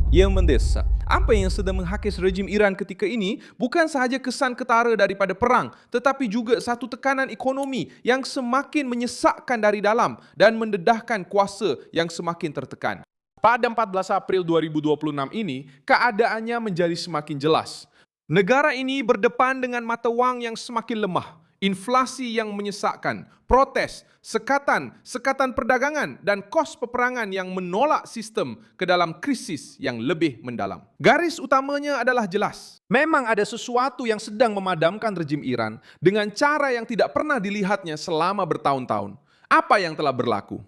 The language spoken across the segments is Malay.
yang mendesak. Apa yang sedang menghakis rejim Iran ketika ini bukan sahaja kesan ketara daripada perang, tetapi juga satu tekanan ekonomi yang semakin menyesakkan dari dalam dan mendedahkan kuasa yang semakin tertekan. Pada 14 April 2026 ini, keadaannya menjadi semakin jelas. Negara ini berdepan dengan mata wang yang semakin lemah, inflasi yang menyesakkan, protes, sekatan perdagangan dan kos peperangan yang menolak sistem ke dalam krisis yang lebih mendalam. Garis utamanya adalah jelas. Memang ada sesuatu yang sedang memadamkan rejim Iran dengan cara yang tidak pernah dilihatnya selama bertahun-tahun. Apa yang telah berlaku?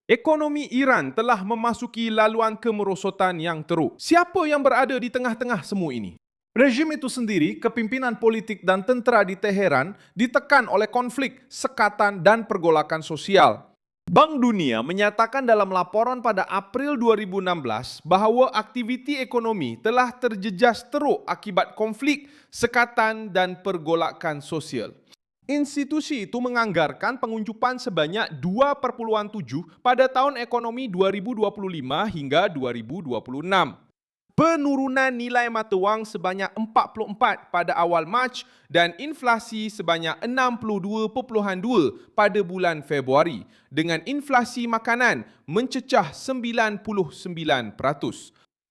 Ekonomi Iran telah memasuki laluan kemerosotan yang teruk. Siapa yang berada di tengah-tengah semua ini? Rejim itu sendiri, kepimpinan politik dan tentera di Teheran ditekan oleh konflik, sekatan, dan pergolakan sosial. Bank Dunia menyatakan dalam laporan pada April 2016 bahwa aktiviti ekonomi telah terjejas teruk akibat konflik, sekatan, dan pergolakan sosial. Institusi itu menganggarkan penguncupan sebanyak 2,7 pada tahun ekonomi 2025 hingga 2026. Penurunan nilai mata wang sebanyak 44 pada awal Mac dan inflasi sebanyak 62.2 pada bulan Februari dengan inflasi makanan mencecah 99%.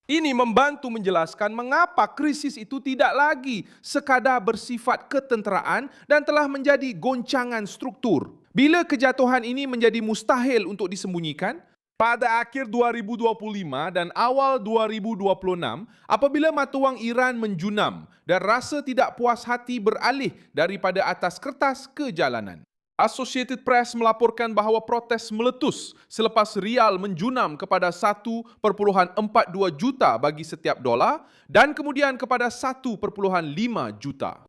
Ini membantu menjelaskan mengapa krisis itu tidak lagi sekadar bersifat ketenteraan dan telah menjadi goncangan struktur. Bila kejatuhan ini menjadi mustahil untuk disembunyikan, pada akhir 2025 dan awal 2026, apabila mata wang Iran menjunam dan rasa tidak puas hati beralih daripada atas kertas ke jalanan. Associated Press melaporkan bahawa protes meletus selepas rial menjunam kepada 1.42 juta bagi setiap dolar dan kemudian kepada 1.5 juta.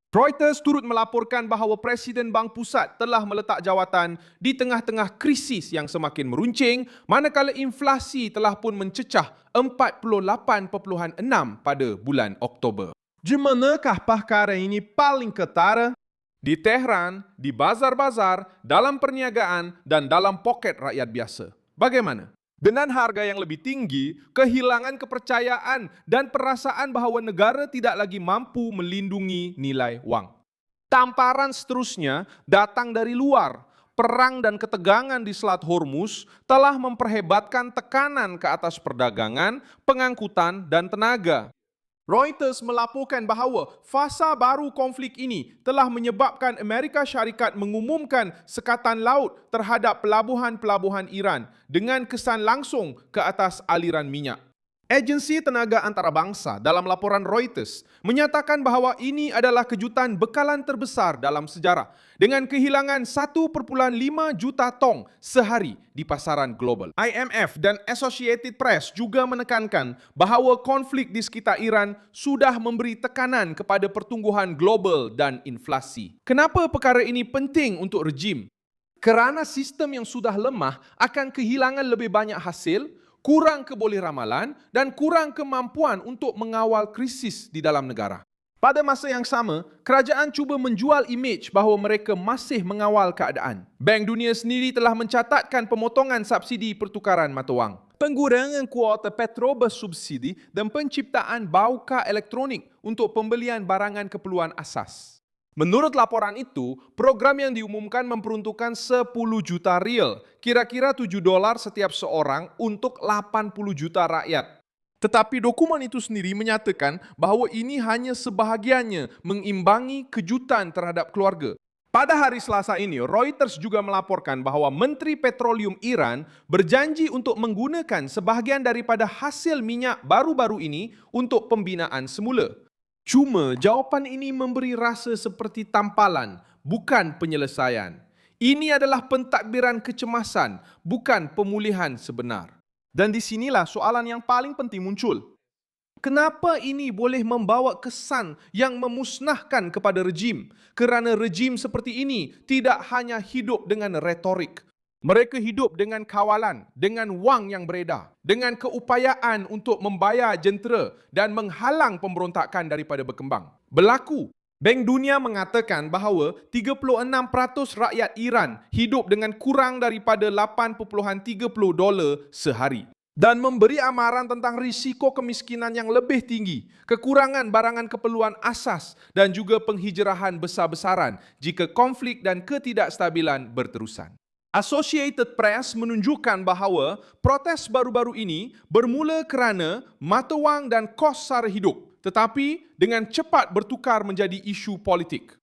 Reuters turut melaporkan bahawa Presiden Bank Pusat telah meletak jawatan di tengah-tengah krisis yang semakin meruncing, manakala inflasi telah pun mencecah 48.6 pada bulan Oktober. Di manakah perkara ini paling ketara? Di Tehran, di bazar-bazar, dalam perniagaan, dan dalam poket rakyat biasa. Bagaimana? Dengan harga yang lebih tinggi, kehilangan kepercayaan dan perasaan bahawa negara tidak lagi mampu melindungi nilai wang. Tamparan seterusnya datang dari luar. Perang dan ketegangan di Selat Hormuz telah memperhebatkan tekanan ke atas perdagangan, pengangkutan, dan tenaga. Reuters melaporkan bahawa fasa baru konflik ini telah menyebabkan Amerika Syarikat mengumumkan sekatan laut terhadap pelabuhan-pelabuhan Iran dengan kesan langsung ke atas aliran minyak. Agensi Tenaga Antarabangsa dalam laporan Reuters menyatakan bahawa ini adalah kejutan bekalan terbesar dalam sejarah dengan kehilangan 1.5 juta tong sehari di pasaran global. IMF dan Associated Press juga menekankan bahawa konflik di sekitar Iran sudah memberi tekanan kepada pertumbuhan global dan inflasi. Kenapa perkara ini penting untuk rejim? Kerana sistem yang sudah lemah akan kehilangan lebih banyak hasil, kurang kebolehramalan dan kurang kemampuan untuk mengawal krisis di dalam negara. Pada masa yang sama, kerajaan cuba menjual imej bahawa mereka masih mengawal keadaan. Bank Dunia sendiri telah mencatatkan pemotongan subsidi pertukaran mata wang, pengurangan kuota petrol bersubsidi dan penciptaan bauka elektronik untuk pembelian barangan keperluan asas. Menurut laporan itu, program yang diumumkan memperuntukkan 10 juta rial, kira-kira 7 dolar setiap seorang untuk 80 juta rakyat. Tetapi dokumen itu sendiri menyatakan bahawa ini hanya sebahagiannya mengimbangi kejutan terhadap keluarga. Pada hari Selasa ini, Reuters juga melaporkan bahawa Menteri Petroleum Iran berjanji untuk menggunakan sebahagian daripada hasil minyak baru-baru ini untuk pembinaan semula. Cuma jawapan ini memberi rasa seperti tampalan, bukan penyelesaian. Ini adalah pentadbiran kecemasan, bukan pemulihan sebenar. Dan di sinilah soalan yang paling penting muncul. Kenapa ini boleh membawa kesan yang memusnahkan kepada rejim? Kerana rejim seperti ini tidak hanya hidup dengan retorik. Mereka hidup dengan kawalan, dengan wang yang beredar, dengan keupayaan untuk membayar jentera dan menghalang pemberontakan daripada berkembang. Berlaku. Bank Dunia mengatakan bahawa 36% rakyat Iran hidup dengan kurang daripada 8.30 dolar sehari. dan memberi amaran tentang risiko kemiskinan yang lebih tinggi, kekurangan barangan keperluan asas, dan juga penghijrahan besar-besaran jika konflik dan ketidakstabilan berterusan. Associated Press menunjukkan bahawa protes baru-baru ini bermula kerana mata wang dan kos sara hidup, tetapi dengan cepat bertukar menjadi isu politik.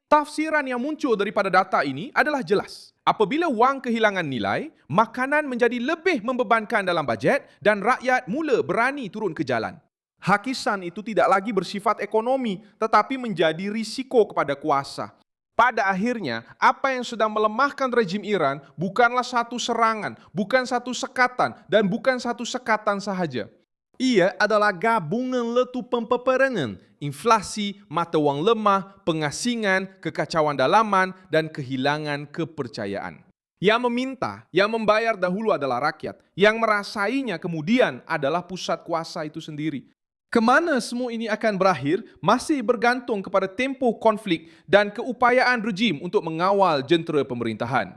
Tafsiran yang muncul daripada data ini adalah jelas. Apabila wang kehilangan nilai, makanan menjadi lebih membebankan dalam bajet dan rakyat mula berani turun ke jalan. Hakisan itu tidak lagi bersifat ekonomi, tetapi menjadi risiko kepada kuasa. Pada akhirnya, apa yang sedang melemahkan rejim Iran bukanlah satu serangan, bukan satu sekatan, dan bukan satu sekatan sahaja. Ia adalah gabungan letupan peperangan, inflasi, mata wang lemah, pengasingan, kekacauan dalaman, dan kehilangan kepercayaan. Yang meminta, yang membayar dahulu adalah rakyat, yang merasainya kemudian adalah pusat kuasa itu sendiri. Kemana semua ini akan berakhir masih bergantung kepada tempoh konflik dan keupayaan rejim untuk mengawal jentera pemerintahan.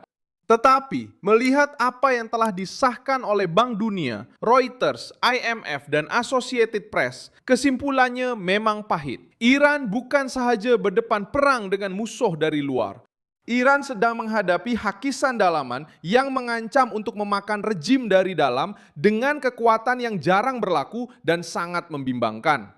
Tetapi, melihat apa yang telah disahkan oleh Bank Dunia, Reuters, IMF, dan Associated Press, kesimpulannya memang pahit. Iran bukan sahaja berdepan perang dengan musuh dari luar. Iran sedang menghadapi hakisan dalaman yang mengancam untuk memakan rejim dari dalam dengan kekuatan yang jarang berlaku dan sangat membimbangkan.